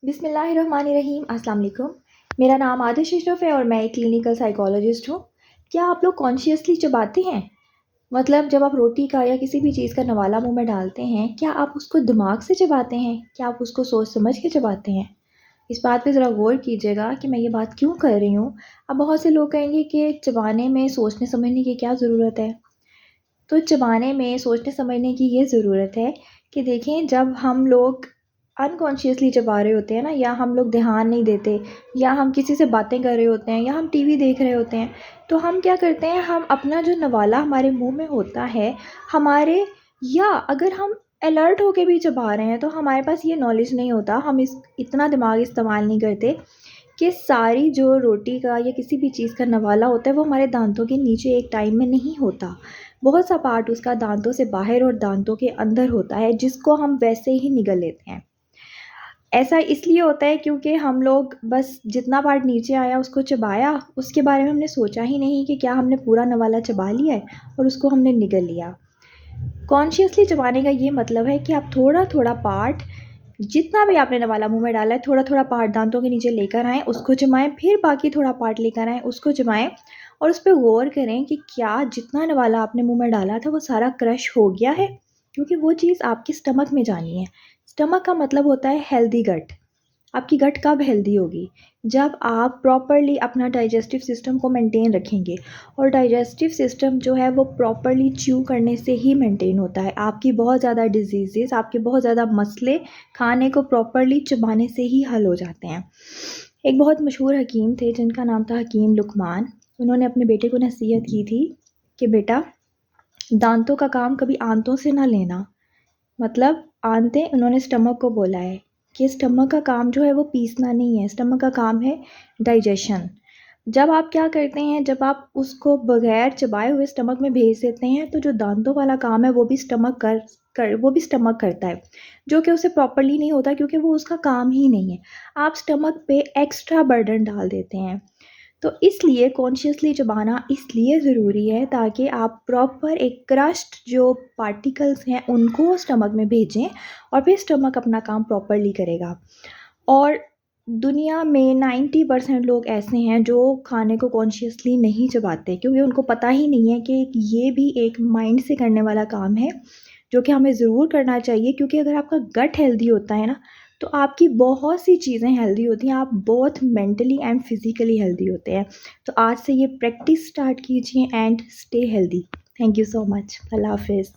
बिस्मिल्लाहिर्रहमानिर्रहीम। अस्सलाम वालेकुम। मेरा नाम आदिश अशरफ है और मैं एक क्लिनिकल साइकोलॉजिस्ट हूँ। क्या आप लोग कॉन्शियसली चबाते हैं? मतलब जब आप रोटी का या किसी भी चीज़ का नवाला मुँह में डालते हैं, क्या आप उसको दिमाग से चबाते हैं? क्या आप उसको सोच समझ के चबाते हैं? इस बात पे ज़रा गौर कीजिएगा कि मैं ये बात क्यों कर रही हूँ। अब बहुत से लोग कहेंगे कि चबाने में सोचने समझने की क्या ज़रूरत है? तो चबाने में सोचने समझने की ये ज़रूरत है कि देखें, जब हम लोग अनकॉन्शियसली चबा रहे होते हैं ना, या हम लोग ध्यान नहीं देते, या हम किसी से बातें कर रहे होते हैं, या हम टीवी देख रहे होते हैं, तो हम क्या करते हैं, हम अपना जो नवाला हमारे मुंह में होता है हमारे, या अगर हम अलर्ट होके भी चबा रहे हैं तो हमारे पास ये नॉलेज नहीं होता, हम इस इतना दिमाग इस्तेमाल नहीं करते कि सारी जो रोटी का या किसी भी चीज़ का नवाला होता है वो हमारे दांतों के नीचे एक टाइम में नहीं होता। बहुत सा पार्ट उसका दांतों से बाहर और दांतों के अंदर होता है, जिसको हम वैसे ही निगल लेते हैं। ऐसा इसलिए होता है क्योंकि हम लोग बस जितना पार्ट नीचे आया उसको चबाया, उसके बारे में हमने सोचा ही नहीं कि क्या हमने पूरा नवाला चबा लिया है और उसको हमने निगल लिया। कॉन्शियसली चबाने का ये मतलब है कि आप थोड़ा थोड़ा पार्ट, जितना भी आपने नवाला मुंह में डाला है, थोड़ा थोड़ा पार्ट दांतों के नीचे लेकर आएँ, उसको चबाएं, फिर बाकी थोड़ा पार्ट लेकर आएँ, उसको चबाएं, और उस पर गौर करें कि क्या जितना नवाला आपने मुंह में डाला था वो सारा क्रश हो गया है, क्योंकि वो चीज़ आपके स्टमक में जानी है। स्टमक का मतलब होता है हेल्दी गट। आपकी गट कब हेल्दी होगी? जब आप प्रॉपरली अपना डाइजेस्टिव सिस्टम को मेंटेन रखेंगे, और डाइजेस्टिव सिस्टम जो है वो प्रॉपरली च्यू करने से ही मेंटेन होता है। आपकी बहुत ज़्यादा डिजीज़ेस, आपके बहुत ज़्यादा मसले खाने को प्रॉपरली चबाने से ही हल हो जाते हैं। एक बहुत मशहूर हकीम थे जिनका नाम था हकीम लुकमान। उन्होंने अपने बेटे को नसीहत की थी कि बेटा, दांतों का काम कभी आंतों से ना लेना। मतलब आंतें, उन्होंने स्टमक को बोला है कि स्टमक का काम जो है वो पीसना नहीं है, स्टमक का काम है डाइजेशन। जब आप क्या करते हैं, जब आप उसको बगैर चबाए हुए स्टमक में भेज देते हैं, तो जो दांतों वाला काम है वो भी स्टमक करता है, जो कि उसे प्रॉपरली नहीं होता, क्योंकि वो उसका काम ही नहीं है। आप स्टमक पे एक्स्ट्रा बर्डन डाल देते हैं। तो इसलिए कॉन्शियसली चबाना इसलिए ज़रूरी है ताकि आप प्रॉपर एक क्रस्ट जो पार्टिकल्स हैं उनको स्टमक में भेजें, और फिर स्टमक अपना काम प्रॉपरली करेगा। और दुनिया में 90% लोग ऐसे हैं जो खाने को कॉन्शियसली नहीं चबाते, क्योंकि उनको पता ही नहीं है कि ये भी एक माइंड से करने वाला काम है, जो कि हमें ज़रूर करना चाहिए। क्योंकि अगर आपका गट हेल्दी होता है ना, तो आपकी बहुत सी चीज़ें हेल्दी होती हैं, आप both mentally and physically healthy होते हैं। तो आज से ये प्रैक्टिस स्टार्ट कीजिए and stay healthy. Thank you so much. अल्लाह हाफ़िज़।